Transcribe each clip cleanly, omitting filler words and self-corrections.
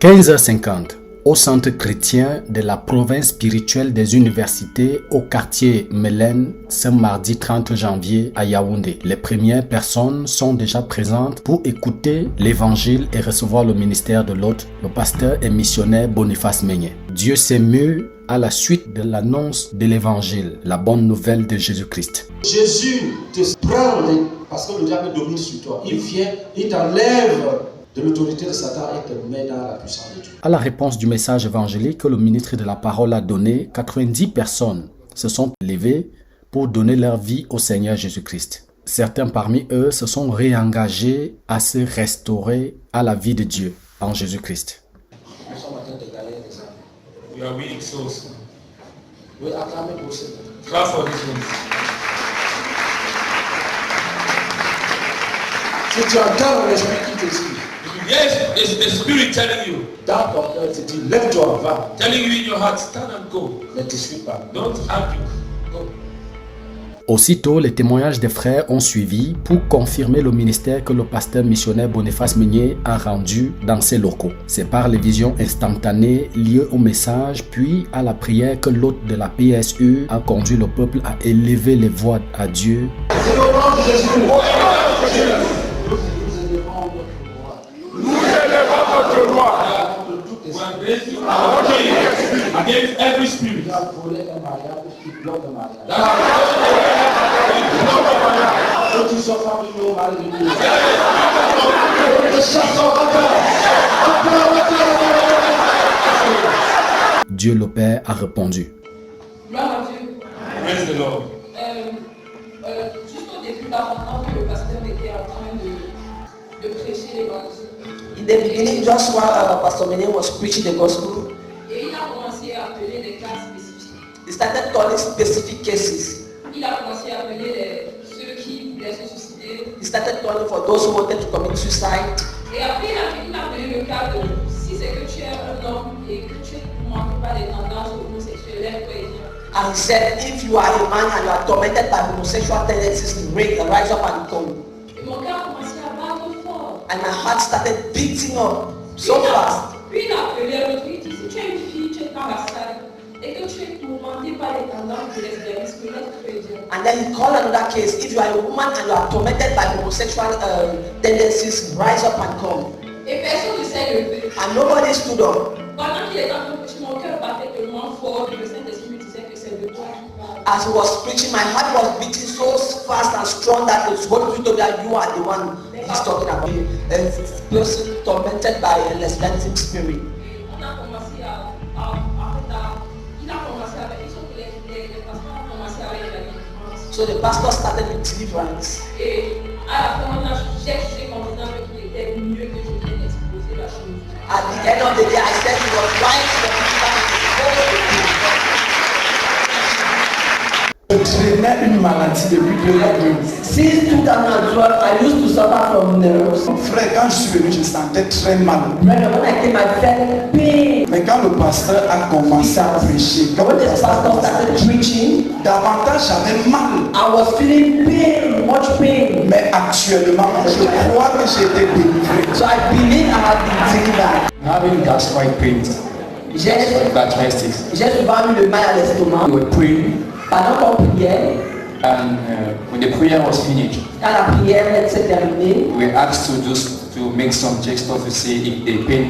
15h50, au centre chrétien de la province spirituelle des universités au quartier Mélène, ce mardi 30 janvier à Yaoundé. Les premières personnes sont déjà présentes pour écouter l'évangile et recevoir le ministère de l'hôte, le pasteur et missionnaire Boniface Meignet. Dieu s'émeut à la suite de l'annonce de l'évangile, la bonne nouvelle de Jésus-Christ. Jésus te prend parce que le diable domine sur toi. Il vient, il t'enlève de l'autorité de Satan et te met dans la puissance de Dieu. À la réponse du message évangélique que le ministre de la parole a donné, 90 personnes se sont levées pour donner leur vie au Seigneur Jésus-Christ. Certains parmi eux se sont réengagés à se restaurer à la vie de Dieu en Jésus-Christ. Nous sommes en train de gagner des âmes. We are winning souls. Oui, acclamez pour ça. Clap for this one. Si tu entends l'esprit qui te dit, Yes, it's the spirit telling you. dans ton cœur, te dit, lève-toi, va. Telling you in your heart, stand and go. Ne discute pas. Don't argue. Go. Aussitôt, les témoignages des frères ont suivi pour confirmer le ministère que le pasteur missionnaire Boniface Meignet a rendu dans ses locaux. C'est par les visions instantanées liées au message puis à la prière que l'hôte de la PSU a conduit le peuple à élever les voix à Dieu. C'est le nom de Jésus. Nous élevons notre roi. We are raising our king against every spirit. Il a volé un mariage qui bloque le mariage. Ceux qui sont parmi nous, mari de Dieu. Nous chassons encore. Dieu le Père a répondu. Gloire à Dieu. Praise the Lord. Juste au début, là, pendant que le pasteur était en train de prêcher l'évangile, In the beginning, just while Pastor Meignet was preaching the gospel, et il a commencé à appeler des cas spécifiques. he started calling specific cases. Il a commencé à appeler ceux qui voulaient se suicider. He started calling for those who wanted to commit suicide. Et après, il a appelé le cas de si c'est que tu es un homme et que tu ne manques pas des tendances homosexuelles, lève-toi et viens. And he said, if you are a man and you are tormented by homosexual tendencies, rise up and come. Et mon cœur a commencé à battre fort. And my heart started beating up so fast. Puis il a appelé l'autre, il dit si tu es une fille, tu es dans la salle et que tu es tourmenté par les tendances de lesbianisme, lève-toi et viens. And then he called another case. If you are a woman and you are tormented by homosexual tendencies, rise up and come. Et personne ne s'est levé. And nobody stood up. Pendant qu'il était en train de prêcher, mon cœur battait tellement fort que le Saint-Esprit me disait que c'est de toi qui parle. As he was preaching, my heart was beating so fast and strong that the Holy Spirit told me that you are the one he's talking about. A person tormented by a lesbianism spirit. Et on a commencé il a commencé avec, les pasteurs ont commencé avec la délivrance. So the pastor started with deliverance. Et à la fin, on a cherché comme disant qu'il était mieux que je vienne exposer la chose. At the end of the day, I said he was right to the people. Je traînais une maladie depuis 2012. Since 2012, I used to suffer from nerves. Frère, quand je suis venu, je sentais très mal. When I came, I felt pain. Mais quand le pasteur a commencé à prêcher, quand When the pastor started preaching, davantage j'avais mal. I was feeling pain, much pain. Mais actuellement, je crois que j'ai été délivré. So I believe I have been delivered. Having gastric pains, J'ai gastritis. souvent eu le mal à l'estomac. We were praying, Pendant qu'on priait, and when the prayer was finished, quand la prière s'est terminée, we were asked to make some gestures to say if the pain,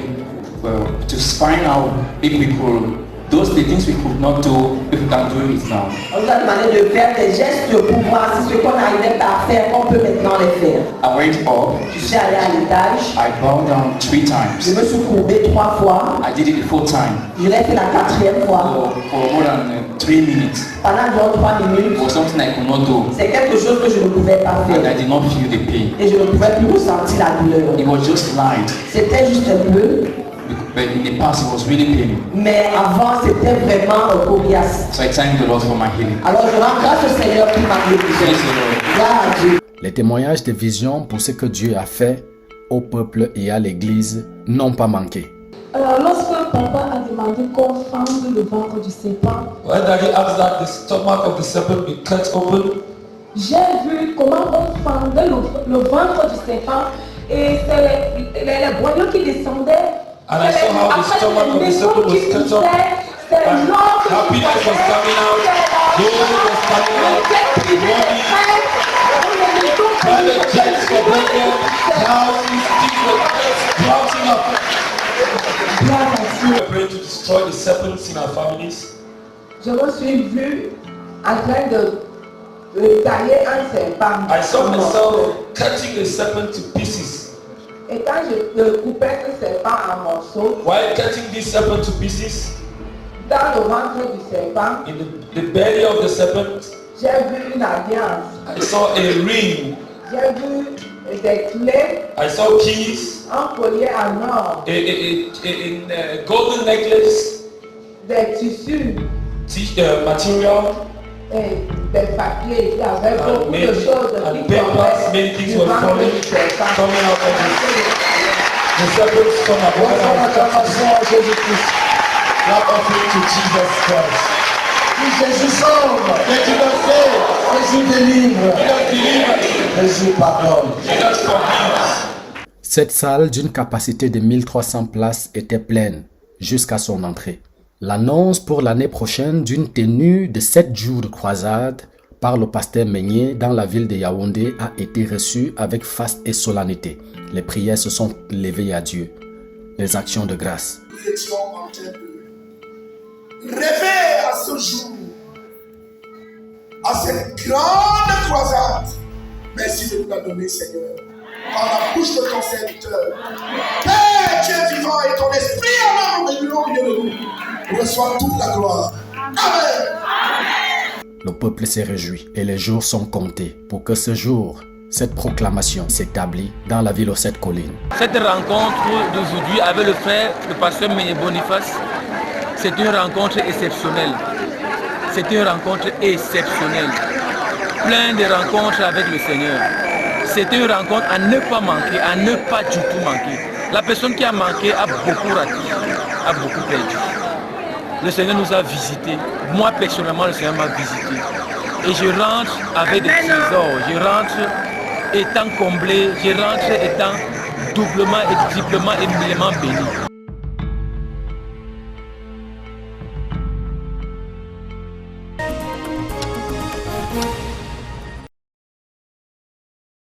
to find out if we could, those the things we could not do, if we can do it now. on nous a demandé de faire des gestes pour voir si ce qu'on n'arrivait pas à faire, on peut maintenant les faire. I went up, Je suis allé à l'étage, I bowed down 3 je times. me suis courbé 3 fois, I did it the 4th time je l'ai fait la 4e fois. for more than 3 minutes. Pendant environ 3 It minutes, was something I could not do, c'est quelque chose que je ne pouvais pas and I faire. did not feel the pain. Et je ne pouvais plus ressentir la douleur. It was just light, C'était juste un peu, but in the past it was really painful. mais avant c'était vraiment coriace. So I thank the Lord for my healing. Alors je rends grâce au Seigneur qui m'a guéri. Praise the Lord. Gloire à Dieu. Les témoignages des visions pour ce que Dieu a fait au peuple et à l'Église n'ont pas manqué. Alors, lorsque papa a demandé qu'on fende le ventre du serpent, When Daddy asked that the stomach of the serpent be cut open, j'ai vu comment on fendait le ventre du serpent et c'est les boyaux qui descendaient And I saw how the stomach of the serpent was cut off, and happiness was coming out, gold was coming out, money, private jets were broken, houses, things were sprouting up. We are praying to destroy the serpents in our families. Je me suis vu en train de tailler un serpent. I saw myself cutting a serpent to pieces. Et quand je coupais ce serpent en morceaux, While cutting this serpent to pieces, dans le ventre du serpent, in the belly of the serpent, j'ai vu une alliance. I saw a ring. J'ai vu des clés, I saw keys, un collier en or, a golden necklace, des tissus material, et des papiers. Il y avait beaucoup de choses and qui papers, many tombaient things du were ventre falling, du serpent. coming out of the serpent's stomach. What an acclamation à Jésus-Christ. Clap offering to Jesus Christ. Jésus sauve, Jésus délivre, Jésus pardonne. Jesus forgives. Cette salle d'une capacité de 1300 places était pleine jusqu'à son entrée. L'annonce pour l'année prochaine d'une tenue de 7 jours de croisade par le pasteur Meigné dans la ville de Yaoundé a été reçue avec faste et solennité. Les prières se sont levées à Dieu. Les actions de grâce. Nous étions en train de rêver à ce jour, à cette grande croisade. Merci de nous la donner, Seigneur, par la bouche de ton serviteur. Père, tu es vivant et ton esprit alors au milieu de nous. Reçois toute la gloire. Amen. Le peuple s'est réjoui et les jours sont comptés pour que ce jour, cette proclamation s'établit dans la ville aux 7 collines. Cette rencontre d'aujourd'hui avec le frère, le pasteur Meigné Boniface, c'est une rencontre exceptionnelle. C'est une rencontre exceptionnelle. Plein de rencontres avec le Seigneur. C'est une rencontre à ne pas manquer, à ne pas du tout manquer. La personne qui a manqué a beaucoup raté, a beaucoup perdu. Le Seigneur nous a visités. Moi personnellement, le Seigneur m'a visité. Et je rentre avec des trésors. Je rentre étant comblé. Je rentre étant doublement et triplement et mille béni.